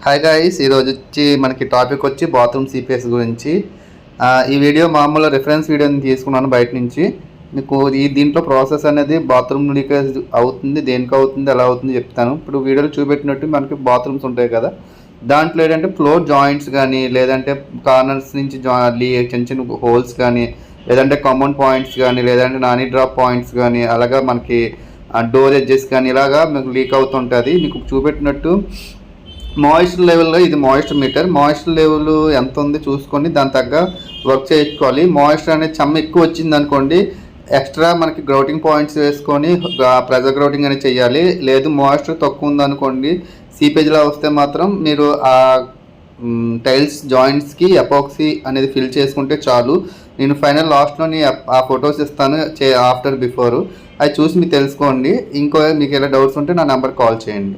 Hi guys, ఈరోజు మనకి topic వచ్చి బాత్రూమ్ సిపిఎస్ గురించి. ఈ వీడియో మామూలు రిఫరెన్స్ వీడియోని తీసుకున్నాను బయట నుంచి. మీకు దీంట్లో ప్రాసెస్ అనేది బాత్రూమ్ లీకేజ్ అవుతుంది, దేనికి అవుతుంది, ఎలా అవుతుంది చెప్తాను. ఇప్పుడు వీడియోలో చూపెట్టినట్టు మనకి బాత్రూమ్స్ ఉంటాయి కదా, దాంట్లో ఏంటంటే ఫ్లోర్ జాయింట్స్ కానీ, లేదంటే కార్నర్స్ నుంచి చిన్న చిన్న హోల్స్ కానీ, లేదంటే కామన్ పాయింట్స్ కానీ, లేదంటే నాని డ్రాప్ పాయింట్స్ కానీ, అలాగా మనకి డోర్ ఎడ్జెస్ కానీ ఇలాగా మీకు లీక్ అవుతుంటుంది. మీకు చూపెట్టినట్టు మాయిశ్చర్ లెవెల్లో ఇది మాయిశ్చర్ మీటర్. మాయిశ్చర్ లెవెల్ ఎంత ఉంది చూసుకొని దాని తగ్గ వర్క్ చేసుకోవాలి. మాయిశ్చర్ అనేది చెమ్మ ఎక్కువ వచ్చింది అనుకోండి, ఎక్స్ట్రా మనకి గ్రౌటింగ్ పాయింట్స్ వేసుకొని ప్రెజర్ గ్రౌటింగ్ అనేది చేయాలి. లేదు మాయిశ్చర్ తక్కువ ఉందనుకోండి, సీపేజ్లా వస్తే మాత్రం మీరు ఆ టైల్స్ జాయింట్స్కి ఎపాక్సీ అనేది ఫిల్ చేసుకుంటే చాలు. నేను ఫైనల్ లాస్ట్లోని ఆ ఫొటోస్ ఇస్తాను, ఆఫ్టర్ బిఫోర్. అది చూసి మీరు తెలుసుకోండి. మీకు ఎలా డౌట్స్ ఉంటే నా నెంబర్ కాల్ చేయండి.